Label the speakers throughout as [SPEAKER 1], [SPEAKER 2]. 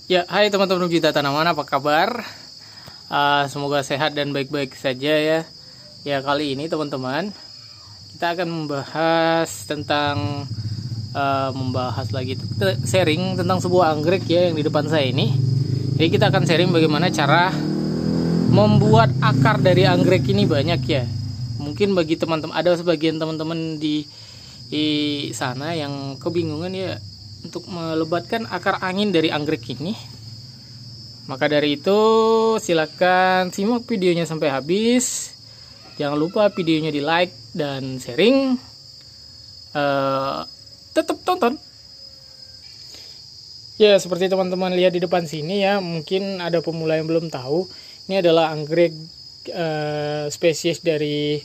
[SPEAKER 1] Ya, hai teman-teman pecinta tanaman, apa kabar? Semoga sehat dan baik-baik saja ya. Ya, kali ini teman-teman kita akan membahas tentang sharing tentang sebuah anggrek ya yang di depan saya ini. Jadi kita akan sharing bagaimana cara membuat akar dari anggrek ini banyak ya. Mungkin bagi teman-teman, ada sebagian teman-teman di sana yang kebingungan ya untuk melebatkan akar angin dari anggrek ini. Maka dari itu silakan simak videonya sampai habis. Jangan lupa videonya di like dan sharing. Tetap tonton. Ya, seperti teman-teman lihat di depan sini ya, mungkin ada pemula yang belum tahu. Ini adalah anggrek spesies dari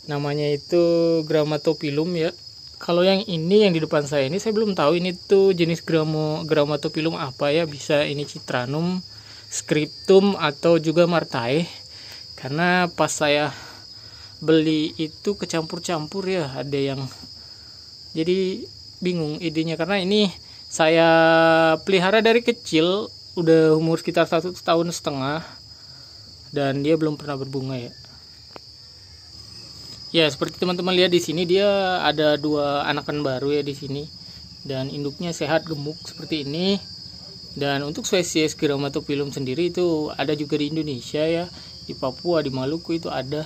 [SPEAKER 1] namanya itu Grammatophyllum ya. Kalau yang ini yang di depan saya ini saya belum tahu ini tuh jenis Grammatophyllum apa ya, bisa ini Citranum, Scriptum atau juga Martae. Karena pas saya beli itu kecampur-campur ya, ada yang jadi bingung idenya karena ini saya pelihara dari kecil, udah umur sekitar 1,5 tahun dan dia belum pernah berbunga ya. Ya, seperti teman-teman lihat di sini dia ada 2 anakan baru ya di sini. Dan induknya sehat gemuk seperti ini. Dan untuk spesies Grammatophyllum sendiri itu ada juga di Indonesia ya, di Papua, di Maluku itu ada.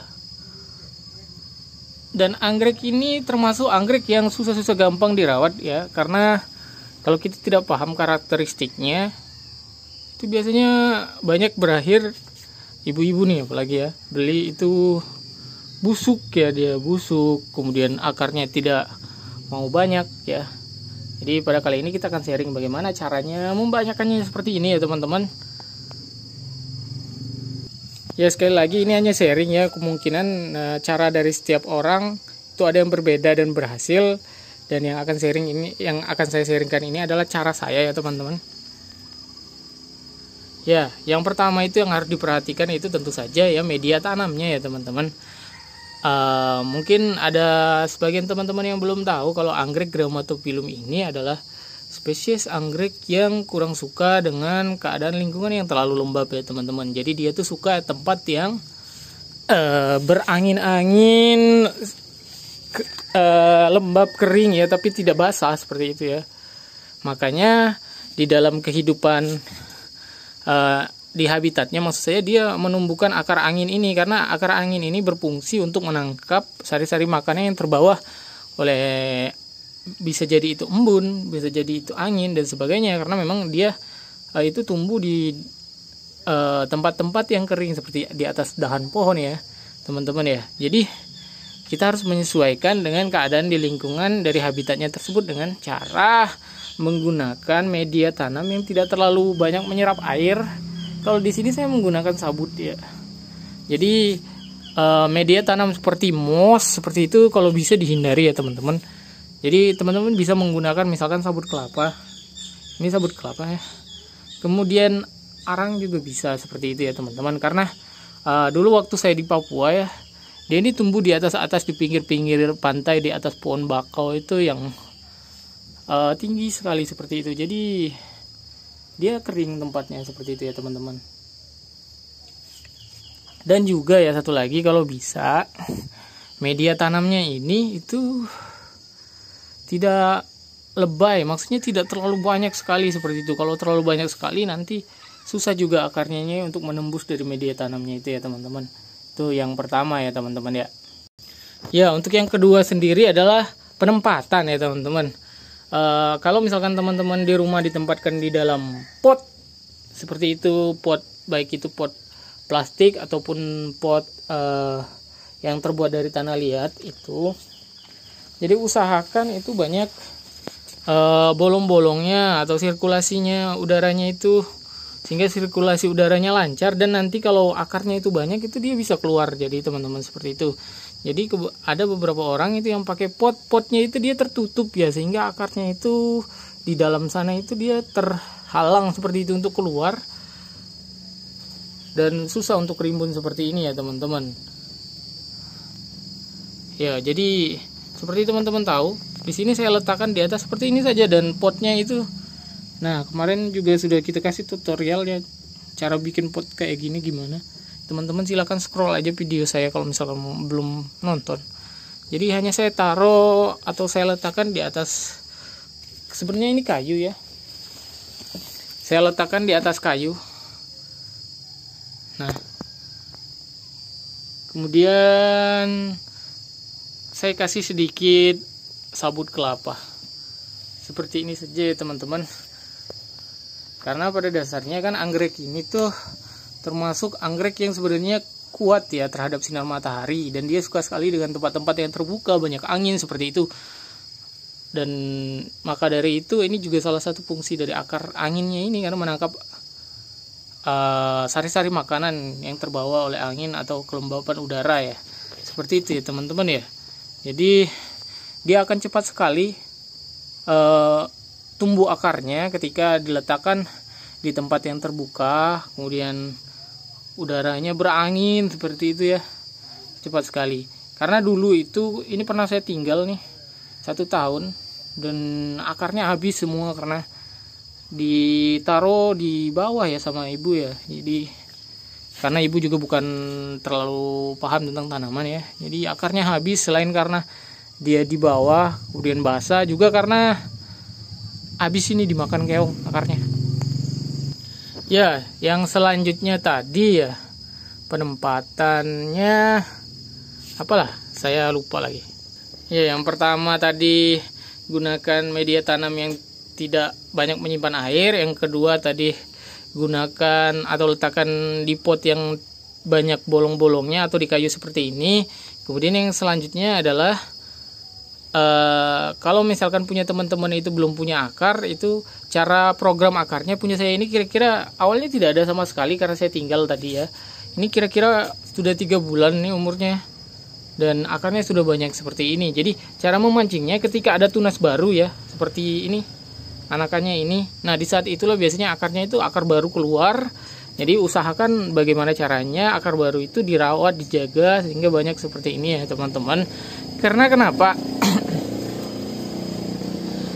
[SPEAKER 1] Dan anggrek ini termasuk anggrek yang susah-susah gampang dirawat ya, karena kalau kita tidak paham karakteristiknya itu biasanya banyak berakhir ibu-ibu nih apalagi ya, beli itu busuk ya, dia busuk, kemudian akarnya tidak mau banyak ya. Jadi pada kali ini kita akan sharing bagaimana caranya membanyakkannya seperti ini ya teman-teman. Ya, sekali lagi ini hanya sharing ya, kemungkinan cara dari setiap orang itu ada yang berbeda dan berhasil. Dan yang akan saya sharingkan ini adalah cara saya ya teman-teman. Ya, yang pertama itu yang harus diperhatikan itu tentu saja ya media tanamnya ya teman-teman. Mungkin ada sebagian teman-teman yang belum tahu kalau anggrek Grammatophyllum ini adalah spesies anggrek yang kurang suka dengan keadaan lingkungan yang terlalu lembab ya teman-teman. Jadi dia tuh suka tempat yang berangin-angin, lembab, kering ya, tapi tidak basah seperti itu ya. Makanya di dalam kehidupan di habitatnya, maksud saya dia menumbuhkan akar angin ini, karena akar angin ini berfungsi untuk menangkap sari-sari makanan yang terbawa oleh, bisa jadi itu embun, bisa jadi itu angin dan sebagainya, karena memang dia itu tumbuh di tempat-tempat yang kering seperti di atas dahan pohon ya teman-teman ya. Jadi kita harus menyesuaikan dengan keadaan di lingkungan dari habitatnya tersebut dengan cara menggunakan media tanam yang tidak terlalu banyak menyerap air. Kalau di sini saya menggunakan sabut ya. Jadi media tanam seperti moss seperti itu kalau bisa dihindari ya teman-teman. Jadi teman-teman bisa menggunakan misalkan sabut kelapa. Ini sabut kelapa ya. Kemudian arang juga bisa seperti itu ya teman-teman. Karena dulu waktu saya di Papua ya, dia ini tumbuh di atas di pinggir-pinggir pantai, di atas pohon bakau itu yang tinggi sekali seperti itu. Jadi dia kering tempatnya seperti itu ya teman-teman. Dan juga ya satu lagi, kalau bisa media tanamnya ini itu tidak lebay, maksudnya tidak terlalu banyak sekali seperti itu. Kalau terlalu banyak sekali nanti susah juga akarnya untuk menembus dari media tanamnya itu ya teman-teman. Itu yang pertama ya teman-teman ya. Ya, untuk yang kedua sendiri adalah penempatan ya teman-teman. Kalau misalkan teman-teman di rumah ditempatkan di dalam pot seperti itu, pot baik itu pot plastik ataupun pot yang terbuat dari tanah liat itu, jadi usahakan itu banyak bolong-bolongnya atau sirkulasinya udaranya itu, sehingga sirkulasi udaranya lancar, dan nanti kalau akarnya itu banyak itu dia bisa keluar. Jadi teman-teman seperti itu. Jadi ada beberapa orang itu yang pakai potnya itu dia tertutup ya, sehingga akarnya itu di dalam sana itu dia terhalang seperti itu untuk keluar, dan susah untuk rimbun seperti ini ya teman-teman. Ya, jadi seperti teman-teman tahu, di sini saya letakkan di atas seperti ini saja, dan potnya itu Nah, kemarin juga sudah kita kasih tutorial ya, cara bikin pot kayak gini gimana. Teman-teman silahkan scroll aja video saya kalau misalkan belum nonton. Jadi hanya saya taruh atau saya letakkan di atas, sebenarnya ini kayu ya, saya letakkan di atas kayu. Nah, kemudian saya kasih sedikit sabut kelapa seperti ini saja ya teman-teman, karena pada dasarnya kan anggrek ini tuh termasuk anggrek yang sebenarnya kuat ya terhadap sinar matahari, dan dia suka sekali dengan tempat-tempat yang terbuka, banyak angin seperti itu. Dan maka dari itu ini juga salah satu fungsi dari akar anginnya ini, karena menangkap sari-sari makanan yang terbawa oleh angin atau kelembapan udara ya, seperti itu ya teman-teman ya. Jadi dia akan cepat sekali tumbuh akarnya ketika diletakkan di tempat yang terbuka, kemudian udaranya berangin seperti itu ya, cepat sekali. Karena dulu itu ini pernah saya tinggal nih 1 tahun dan akarnya habis semua karena ditaruh di bawah ya sama ibu ya. Jadi karena ibu juga bukan terlalu paham tentang tanaman ya, jadi akarnya habis. Selain karena dia di bawah kemudian basah, juga karena habis ini dimakan keong akarnya. Ya, yang selanjutnya tadi ya, penempatannya apalah, saya lupa lagi. Ya, yang pertama tadi gunakan media tanam yang tidak banyak menyimpan air. Yang kedua tadi gunakan atau letakkan di pot yang banyak bolong-bolongnya atau di kayu seperti ini. Kemudian yang selanjutnya adalah kalau misalkan punya teman-teman itu belum punya akar, itu cara program akarnya punya saya ini kira-kira awalnya tidak ada sama sekali karena saya tinggal tadi ya. Ini kira-kira sudah 3 bulan nih umurnya, dan akarnya sudah banyak seperti ini. Jadi cara memancingnya ketika ada tunas baru ya, seperti ini anakannya ini. Nah, di saat itulah biasanya akarnya itu akar baru keluar. Jadi usahakan bagaimana caranya akar baru itu dirawat, dijaga sehingga banyak seperti ini ya teman-teman. Karena kenapa?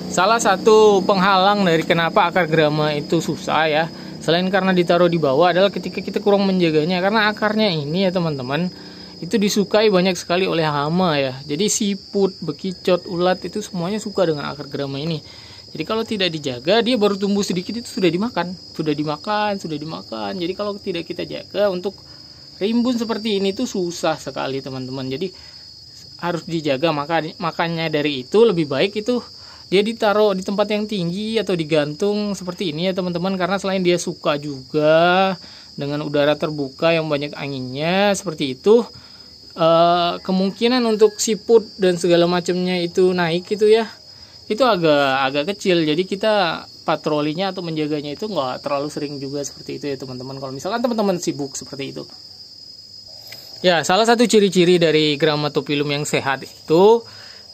[SPEAKER 1] Salah satu penghalang dari kenapa akar gerama itu susah ya, selain karena ditaruh di bawah, adalah ketika kita kurang menjaganya. Karena akarnya ini ya teman-teman, itu disukai banyak sekali oleh hama ya. Jadi siput, bekicot, ulat itu semuanya suka dengan akar gerama ini. Jadi kalau tidak dijaga, dia baru tumbuh sedikit itu sudah dimakan. Jadi kalau tidak kita jaga, untuk rimbun seperti ini tuh susah sekali teman-teman. Jadi harus dijaga. Makanya dari itu lebih baik itu dia ditaruh di tempat yang tinggi atau digantung seperti ini ya teman-teman. Karena selain dia suka juga dengan udara terbuka yang banyak anginnya seperti itu, kemungkinan untuk siput dan segala macamnya itu naik itu ya, itu agak kecil. Jadi kita patrolinya atau menjaganya itu nggak terlalu sering juga seperti itu ya teman-teman, kalau misalkan teman-teman sibuk seperti itu ya. Salah satu ciri-ciri dari Grammatophyllum yang sehat itu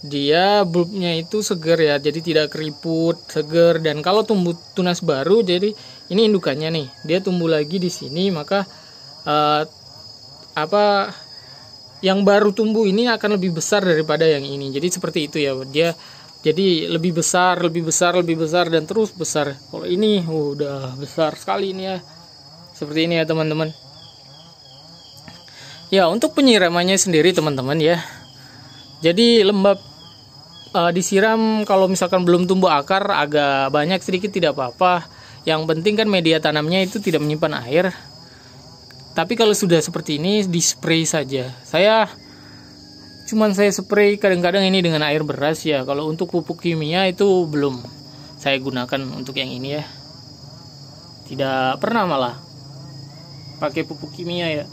[SPEAKER 1] dia bulbnya itu seger ya, jadi tidak keriput, seger. Dan kalau tumbuh tunas baru, jadi ini indukannya nih, dia tumbuh lagi di sini, maka yang baru tumbuh ini akan lebih besar daripada yang ini. Jadi seperti itu ya, dia jadi lebih besar dan terus besar. Kalau ini udah besar sekali ini ya, seperti ini ya teman-teman. Ya, untuk penyiramannya sendiri teman-teman ya, jadi lembab disiram kalau misalkan belum tumbuh akar agak banyak sedikit tidak apa-apa. Yang penting kan media tanamnya itu tidak menyimpan air. Tapi kalau sudah seperti ini, di spray saja. Saya spray kadang-kadang ini dengan air beras ya. Kalau untuk pupuk kimia itu belum saya gunakan untuk yang ini ya. Tidak pernah malah pakai pupuk kimia ya.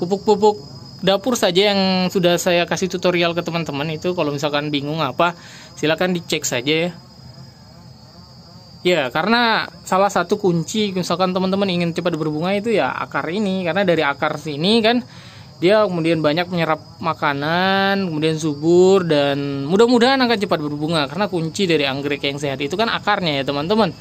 [SPEAKER 1] Pupuk dapur saja yang sudah saya kasih tutorial ke teman-teman itu. Kalau misalkan bingung apa, silakan dicek saja ya. Ya, karena salah satu kunci misalkan teman-teman ingin cepat berbunga itu ya akar ini. Karena dari akar sini kan dia kemudian banyak menyerap makanan, kemudian subur, dan mudah-mudahan akan cepat berbunga. Karena kunci dari anggrek yang sehat itu kan akarnya ya teman-teman.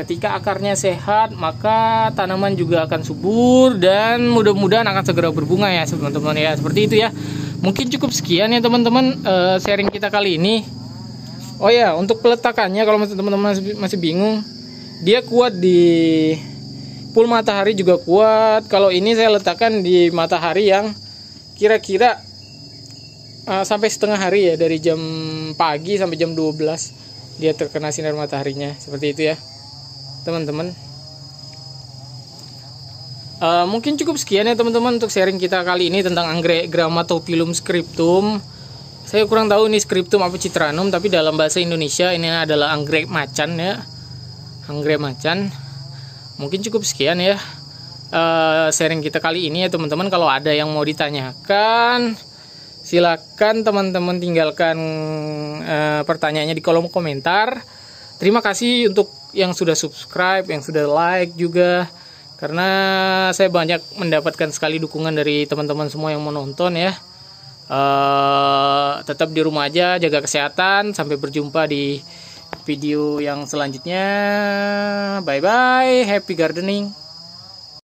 [SPEAKER 1] Ketika akarnya sehat, maka tanaman juga akan subur dan mudah-mudahan akan segera berbunga ya teman-teman ya. Seperti itu ya. Mungkin cukup sekian ya teman-teman sharing kita kali ini. Oh ya, untuk peletakannya kalau teman-teman masih bingung, dia kuat di full matahari juga kuat. Kalau ini saya letakkan di matahari yang kira-kira sampai setengah hari ya, dari jam pagi sampai jam 12 dia terkena sinar mataharinya, seperti itu ya teman-teman. Mungkin cukup sekian ya teman-teman untuk sharing kita kali ini tentang anggrek Grammatophyllum scriptum. Saya kurang tahu ini scriptum apa citranum, tapi dalam bahasa Indonesia ini adalah anggrek macan ya, anggrek macan. Mungkin cukup sekian ya sharing kita kali ini ya teman-teman. Kalau ada yang mau ditanyakan, silakan teman-teman tinggalkan pertanyaannya di kolom komentar. Terima kasih untuk yang sudah subscribe, yang sudah like juga, karena saya banyak mendapatkan sekali dukungan dari teman-teman semua yang menonton ya. Tetap di rumah aja, jaga kesehatan. Sampai berjumpa di video yang selanjutnya. Bye bye, happy gardening.